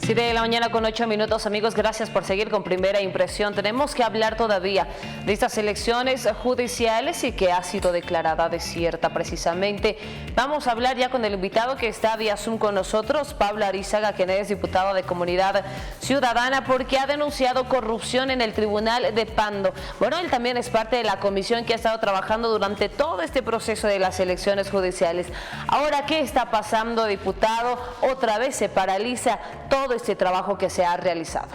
7 de la mañana con 8 minutos, amigos, gracias por seguir con Primera Impresión. Tenemos que hablar todavía de estas elecciones judiciales y que ha sido declarada desierta precisamente. Vamos a hablar ya con el invitado que está vía Zoom con nosotros, Pablo Arizaga, quien es diputado de Comunidad Ciudadana, porque ha denunciado corrupción en el Tribunal de Pando. Bueno, él también es parte de la comisión que ha estado trabajando durante todo este proceso de las elecciones judiciales. Ahora, ¿qué está pasando, diputado? Otra vez se paraliza todo este trabajo que se ha realizado.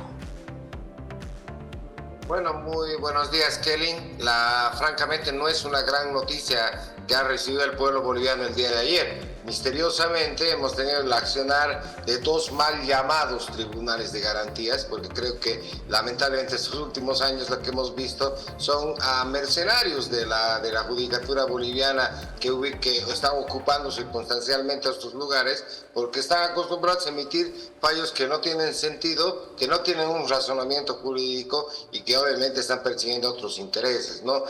Bueno, muy buenos días, Kelly. Francamente no es una gran noticia que ha recibido el pueblo boliviano el día de ayer. Misteriosamente hemos tenido el accionar de dos mal llamados tribunales de garantías, porque creo que lamentablemente estos últimos años lo que hemos visto son a mercenarios de la judicatura boliviana que están ocupando circunstancialmente estos lugares, porque están acostumbrados a emitir fallos que no tienen sentido, que no tienen un razonamiento jurídico y que obviamente están persiguiendo otros intereses, ¿no?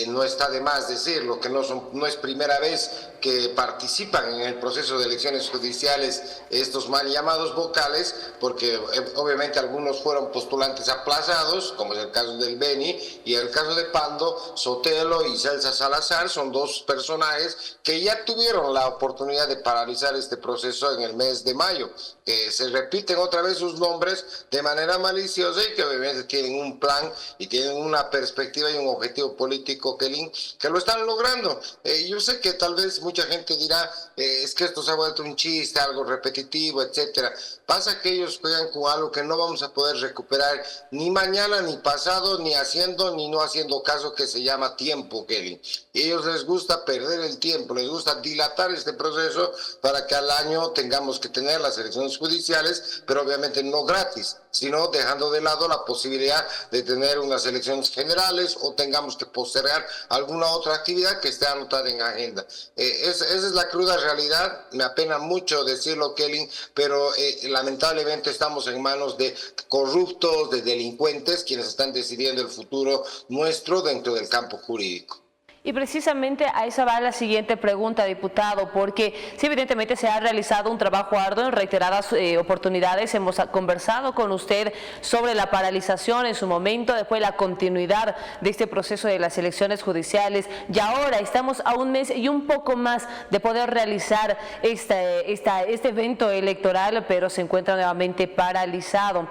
No está de más decirlo, que no es primera vez que participan en el proceso de elecciones judiciales estos mal llamados vocales, porque obviamente algunos fueron postulantes aplazados, como es el caso del Beni, y el caso de Pando, Sotelo y Celsa Salazar son dos personajes que ya tuvieron la oportunidad de paralizar este proceso en el mes de mayo, que se repiten otra vez sus nombres de manera maliciosa y que obviamente tienen un plan y tienen una perspectiva y un objetivo político que lo están logrando. Yo sé que tal vez mucha gente dirá, es que esto se ha vuelto un chiste, algo repetitivo, etcétera. Pasa que ellos juegan con algo que no vamos a poder recuperar ni mañana, ni pasado, ni haciendo, ni no haciendo caso, que se llama tiempo, Kelly. Y ellos les gusta perder el tiempo, les gusta dilatar este proceso para que al año tengamos que tener las elecciones judiciales, pero obviamente no gratis, sino dejando de lado la posibilidad de tener unas elecciones generales o tengamos que postergar alguna otra actividad que esté anotada en agenda. Esa es la cruda realidad. Me apena mucho decirlo, Kelly, pero lamentablemente estamos en manos de corruptos, de delincuentes, quienes están decidiendo el futuro nuestro dentro del campo jurídico. Y precisamente a esa va la siguiente pregunta, diputado, porque sí, evidentemente se ha realizado un trabajo arduo en reiteradas oportunidades. Hemos conversado con usted sobre la paralización en su momento, después la continuidad de este proceso de las elecciones judiciales, y ahora estamos a un mes y un poco más de poder realizar este evento electoral, pero se encuentra nuevamente paralizado.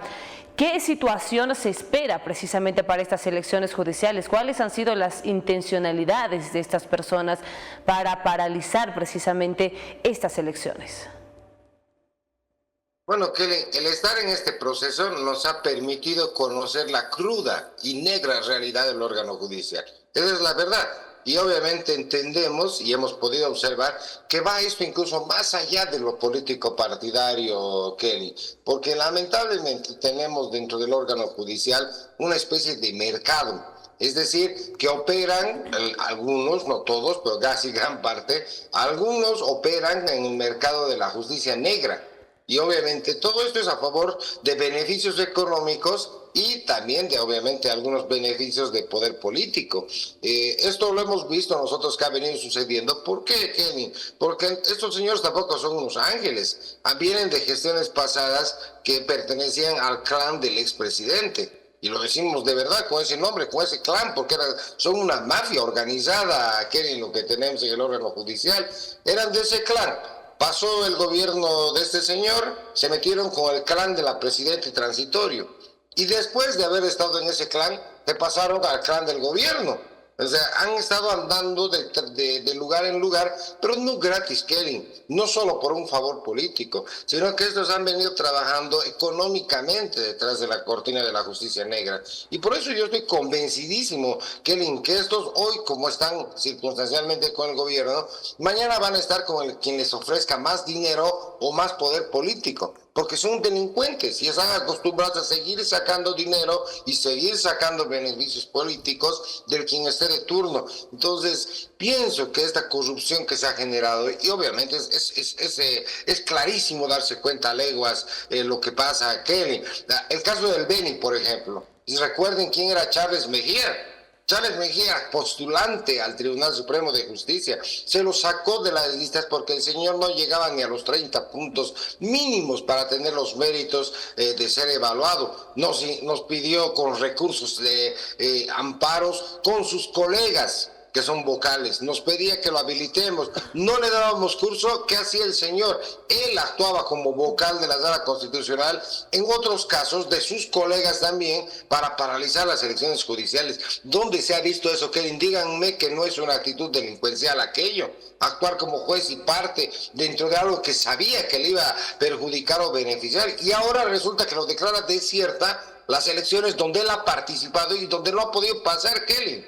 ¿Qué situación se espera precisamente para estas elecciones judiciales? ¿Cuáles han sido las intencionalidades de estas personas para paralizar precisamente estas elecciones? Bueno, Kelly, el estar en este proceso nos ha permitido conocer la cruda y negra realidad del órgano judicial. Esa es la verdad. Y obviamente entendemos y hemos podido observar que va esto incluso más allá de lo político partidario, Kelly, porque lamentablemente tenemos dentro del órgano judicial una especie de mercado. Es decir, que operan, algunos, no todos, pero casi gran parte, algunos operan en el mercado de la justicia negra. Y obviamente todo esto es a favor de beneficios económicos y también de obviamente algunos beneficios de poder político. Esto lo hemos visto nosotros que ha venido sucediendo. ¿Por qué, Kenny? Porque estos señores tampoco son unos ángeles. Vienen de gestiones pasadas que pertenecían al clan del expresidente. Y lo decimos de verdad con ese nombre, con ese clan, porque son una mafia organizada, Kenny, lo que tenemos en el órgano judicial. Eran de ese clan. Pasó el gobierno de este señor, se metieron con el clan de la presidenta transitorio. Y después de haber estado en ese clan, se pasaron al clan del gobierno. O sea, han estado andando de lugar en lugar, pero no gratis, Kelly. No solo por un favor político, sino que estos han venido trabajando económicamente detrás de la cortina de la justicia negra. Y por eso yo estoy convencidísimo, Kelly, que estos hoy, como están circunstancialmente con el gobierno, mañana van a estar con quien les ofrezca más dinero o más poder político. Porque son delincuentes y están acostumbrados a seguir sacando dinero y seguir sacando beneficios políticos del quien esté de turno. Entonces, pienso que esta corrupción que se ha generado, y obviamente es clarísimo darse cuenta a leguas lo que pasa, Kelly. El caso del Beni, por ejemplo. Y recuerden quién era Chávez Mejía. Chávez Mejía, postulante al Tribunal Supremo de Justicia, se lo sacó de las listas porque el señor no llegaba ni a los 30 puntos mínimos para tener los méritos de ser evaluado. Nos pidió con recursos de amparos con sus colegas que son vocales, nos pedía que lo habilitemos, no le dábamos curso. ¿Qué hacía el señor? Él actuaba como vocal de la Sala Constitucional, en otros casos de sus colegas también, para paralizar las elecciones judiciales. ¿Dónde se ha visto eso? Que díganme que no es una actitud delincuencial aquello, actuar como juez y parte dentro de algo que sabía que le iba a perjudicar o beneficiar, y ahora resulta que lo declara desierta las elecciones donde él ha participado y donde no ha podido pasar, Kelly.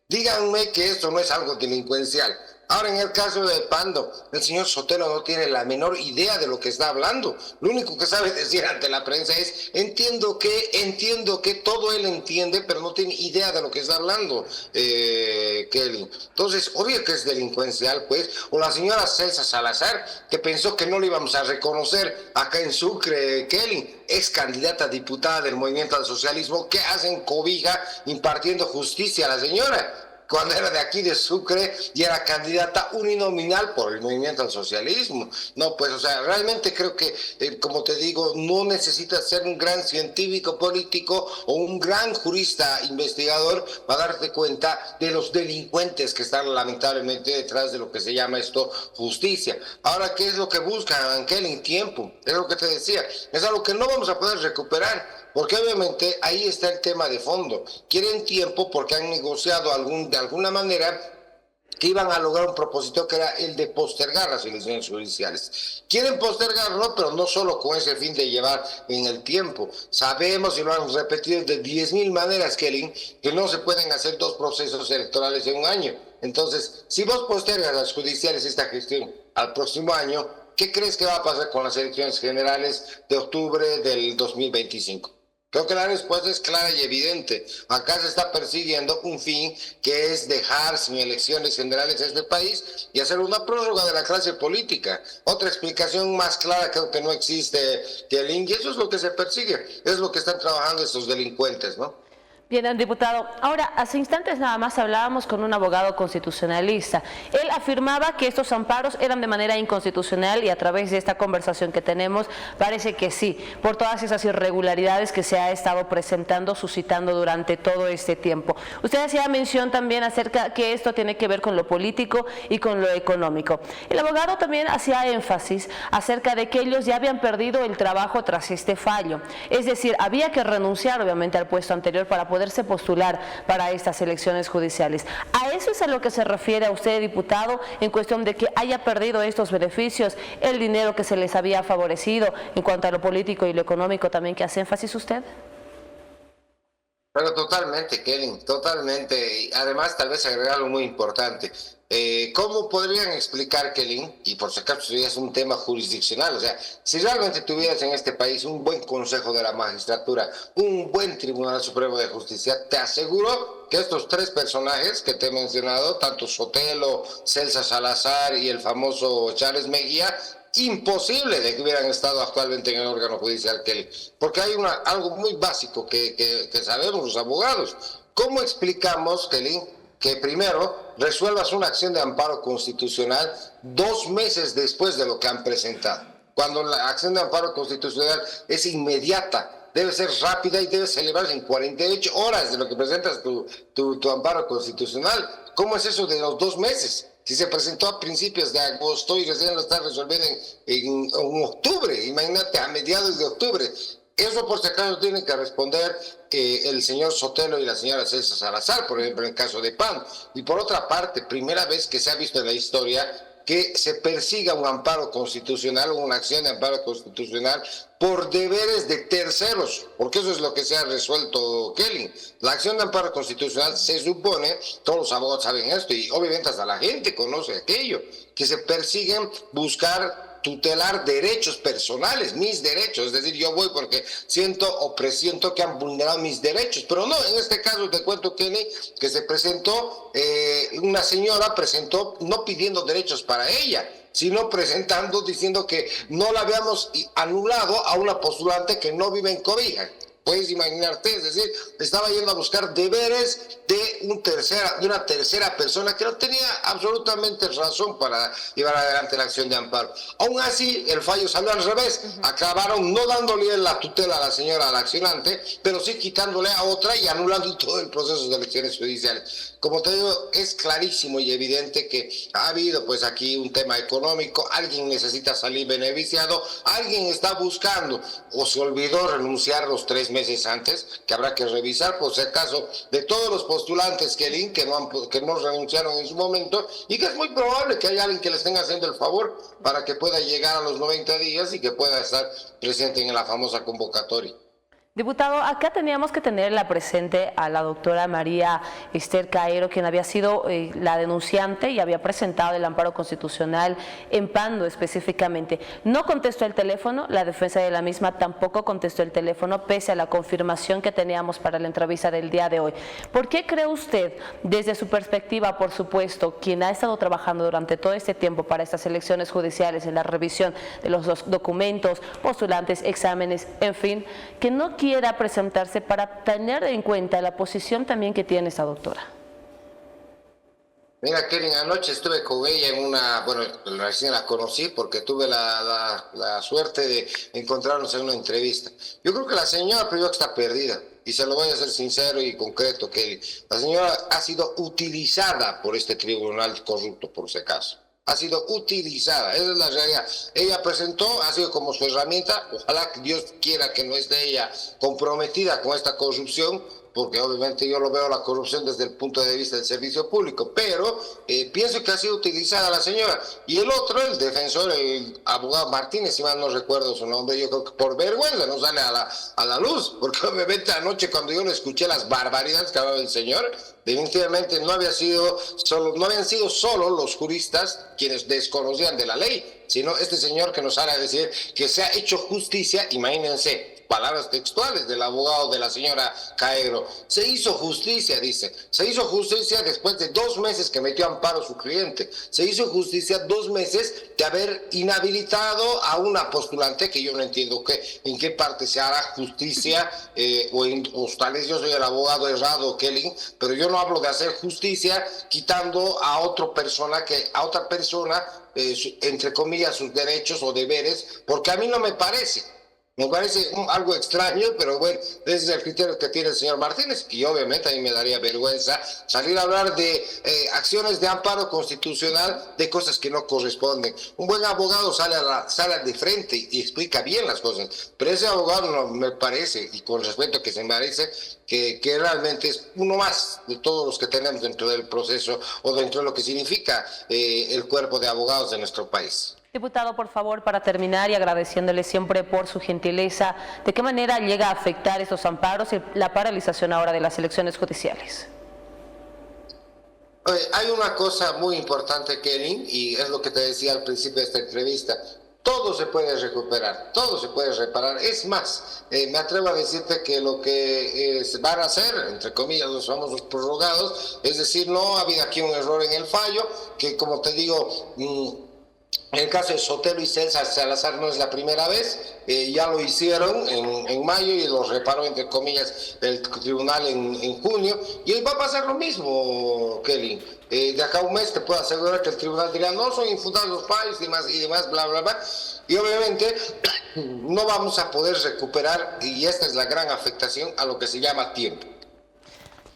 Díganme que esto no es algo delincuencial. Ahora, en el caso de Pando, el señor Sotelo no tiene la menor idea de lo que está hablando. Lo único que sabe decir ante la prensa es: entiendo que, todo él entiende, pero no tiene idea de lo que está hablando, Kelly. Entonces, obvio que es delincuencial, pues. O la señora Celsa Salazar, que pensó que no le íbamos a reconocer acá en Sucre, Kelly, ex candidata a diputada del Movimiento al Socialismo, que hacen cobija impartiendo justicia a la señora, cuando era de aquí de Sucre y era candidata uninominal por el Movimiento al Socialismo. No, pues, o sea, realmente creo que, como te digo, no necesitas ser un gran científico político o un gran jurista investigador para darte cuenta de los delincuentes que están lamentablemente detrás de lo que se llama esto justicia. Ahora, ¿qué es lo que buscan, Kelly? Tiempo. Es lo que te decía. Es algo que no vamos a poder recuperar, porque obviamente ahí está el tema de fondo. Quieren tiempo porque han negociado de alguna manera que iban a lograr un propósito, que era el de postergar las elecciones judiciales. Quieren postergarlo, pero no solo con ese fin de llevar en el tiempo. Sabemos, y lo han repetido de 10.000 maneras, Kelly, que no se pueden hacer 2 procesos electorales en un año. Entonces, si vos postergas las judiciales, esta gestión, al próximo año, ¿qué crees que va a pasar con las elecciones generales de octubre del 2025? Creo que la respuesta es clara y evidente. Acá se está persiguiendo un fin, que es dejar sin elecciones generales a este país y hacer una prórroga de la clase política. Otra explicación más clara creo que no existe, Kelly, y eso es lo que se persigue, es lo que están trabajando estos delincuentes, ¿no? Bien, diputado. Ahora, hace instantes nada más hablábamos con un abogado constitucionalista. Él afirmaba que estos amparos eran de manera inconstitucional y a través de esta conversación que tenemos parece que sí, por todas esas irregularidades que se ha estado presentando, suscitando durante todo este tiempo. Usted hacía mención también acerca que esto tiene que ver con lo político y con lo económico. El abogado también hacía énfasis acerca de que ellos ya habían perdido el trabajo tras este fallo. Es decir, había que renunciar obviamente al puesto anterior para poderse postular para estas elecciones judiciales. ¿A eso es a lo que se refiere a usted, diputado, en cuestión de que haya perdido estos beneficios, el dinero que se les había favorecido en cuanto a lo político y lo económico también que hace énfasis usted? Pero totalmente, Kelly, totalmente. Además, tal vez agregar algo muy importante. ¿Cómo podrían explicar, Kelly, y por si acaso ya es un tema jurisdiccional, o sea, si realmente tuvieras en este país un buen Consejo de la Magistratura, un buen Tribunal Supremo de Justicia, te aseguro que estos 3 personajes que te he mencionado, tanto Sotelo, Celsa Salazar y el famoso Chávez Mejía, imposible de que hubieran estado actualmente en el órgano judicial, Kelly, porque hay algo muy básico que sabemos los abogados. ¿Cómo explicamos, Kelly, que primero resuelvas una acción de amparo constitucional 2 meses después de lo que han presentado, cuando la acción de amparo constitucional es inmediata, debe ser rápida y debe celebrarse en 48 horas de lo que presentas tu amparo constitucional? ¿Cómo es eso de los 2 meses? Si se presentó a principios de agosto y recién lo está resolviendo en octubre, imagínate, a mediados de octubre. Eso por si acaso tiene que responder el señor Sotelo y la señora Celsa Salazar, por ejemplo, en el caso de PAN. Y por otra parte, primera vez que se ha visto en la historia que se persiga un amparo constitucional o una acción de amparo constitucional por deberes de terceros, porque eso es lo que se ha resuelto, Kelly. La acción de amparo constitucional se supone, todos los abogados saben esto y obviamente hasta la gente conoce aquello, que se persiguen buscar tutelar derechos personales, mis derechos, es decir, yo voy porque siento o presiento que han vulnerado mis derechos, pero no, en este caso te cuento, Kenny, que se presentó, una señora presentó no pidiendo derechos para ella, sino presentando, diciendo que no la habíamos anulado a una postulante que no vive en Cobija. Puedes imaginarte, es decir, estaba yendo a buscar deberes de una tercera persona que no tenía absolutamente razón para llevar adelante la acción de amparo. Aún así, el fallo salió al revés. Acabaron no dándole la tutela a la señora, al accionante, pero sí quitándole a otra y anulando todo el proceso de elecciones judiciales. Como te digo, es clarísimo y evidente que ha habido pues aquí un tema económico, alguien necesita salir beneficiado, alguien está buscando o se olvidó renunciar los 3 meses antes, que habrá que revisar por si acaso de todos los postulantes que no renunciaron en su momento, y que es muy probable que haya alguien que les tenga haciendo el favor para que pueda llegar a los 90 días y que pueda estar presente en la famosa convocatoria. Diputado, acá teníamos que tenerla presente a la doctora María Esther Caero, quien había sido la denunciante y había presentado el amparo constitucional en Pando específicamente. No contestó el teléfono, la defensa de la misma tampoco contestó el teléfono, pese a la confirmación que teníamos para la entrevista del día de hoy. ¿Por qué cree usted, desde su perspectiva, por supuesto, quien ha estado trabajando durante todo este tiempo para estas elecciones judiciales, en la revisión de los documentos, postulantes, exámenes, en fin, que no quiera presentarse para tener en cuenta la posición también que tiene esta doctora? Mira, Keren, anoche estuve con ella recién la conocí porque tuve la suerte de encontrarnos en una entrevista. Yo creo que la señora primero está perdida, y se lo voy a hacer sincero y concreto, que la señora ha sido utilizada por este tribunal corrupto, por si acaso. Ha sido utilizada, esa es la realidad. Ella presentó, ha sido como su herramienta. Ojalá que Dios quiera que no esté ella comprometida con esta corrupción, porque obviamente yo lo veo la corrupción desde el punto de vista del servicio público, pero pienso que ha sido utilizada la señora. Y el otro, el defensor, el abogado Martínez, si mal no recuerdo su nombre, yo creo que por vergüenza no sale a la luz, porque obviamente anoche cuando yo le escuché las barbaridades que hablaba el señor, definitivamente no habían sido solo los juristas quienes desconocían de la ley, sino este señor que nos sale a decir que se ha hecho justicia. Imagínense, palabras textuales del abogado de la señora Caero. Se hizo justicia, dice. Se hizo justicia después de 2 meses que metió amparo a su cliente. Se hizo justicia 2 meses de haber inhabilitado a una postulante, que yo no entiendo en qué parte se hará justicia, o tal vez yo soy el abogado errado, Kelly, pero yo no hablo de hacer justicia quitando a otra persona, entre comillas, sus derechos o deberes, porque a mí no me parece. Me parece algo extraño, pero bueno, ese es el criterio que tiene el señor Martínez, y obviamente a mí me daría vergüenza salir a hablar de acciones de amparo constitucional, de cosas que no corresponden. Un buen abogado sale de frente y explica bien las cosas, pero ese abogado no me parece, y con respeto que se merece, que realmente es uno más de todos los que tenemos dentro del proceso o dentro de lo que significa el cuerpo de abogados de nuestro país. Diputado, por favor, para terminar y agradeciéndole siempre por su gentileza, ¿de qué manera llega a afectar estos amparos y la paralización ahora de las elecciones judiciales? Hay una cosa muy importante, Kelly, y es lo que te decía al principio de esta entrevista. Todo se puede recuperar, todo se puede reparar. Es más, me atrevo a decirte que lo que se van a hacer, entre comillas, los famosos prorrogados, es decir, no ha habido aquí un error en el fallo, que como te digo, en el caso de Sotelo y César Salazar no es la primera vez, ya lo hicieron en mayo y lo reparó, entre comillas, el tribunal en junio, y va a pasar lo mismo, Kelly. De acá a un mes te puedo asegurar que el tribunal dirá no son infundados los fallos y demás, bla, bla, bla, y obviamente no vamos a poder recuperar, y esta es la gran afectación, a lo que se llama tiempo.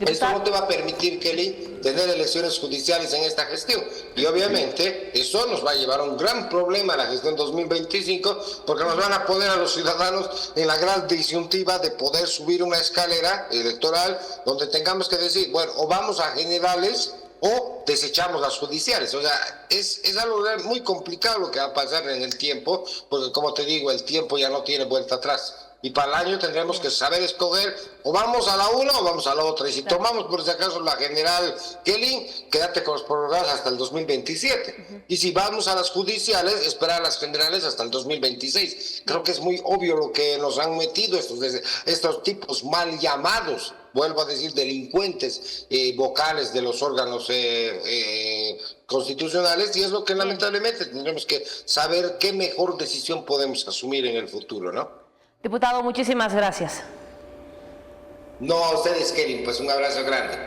Esto no te va a permitir, Kelly, tener elecciones judiciales en esta gestión. Y obviamente eso nos va a llevar a un gran problema a la gestión 2025, porque nos van a poner a los ciudadanos en la gran disyuntiva de poder subir una escalera electoral donde tengamos que decir, bueno, o vamos a generales o desechamos las judiciales. O sea, es algo muy complicado lo que va a pasar en el tiempo, porque como te digo, el tiempo ya no tiene vuelta atrás. Y para el año tendremos que saber escoger, o vamos a la una o vamos a la otra. Y si tomamos por si acaso la general Kelly, quédate con los prorrogados hasta el 2027. Y si vamos a las judiciales, esperar las generales hasta el 2026. Creo que es muy obvio lo que nos han metido estos tipos mal llamados, vuelvo a decir, delincuentes vocales de los órganos constitucionales, y es lo que lamentablemente tendremos que saber qué mejor decisión podemos asumir en el futuro, ¿no? Diputado, muchísimas gracias. No, a ustedes, Kelly, pues un abrazo grande.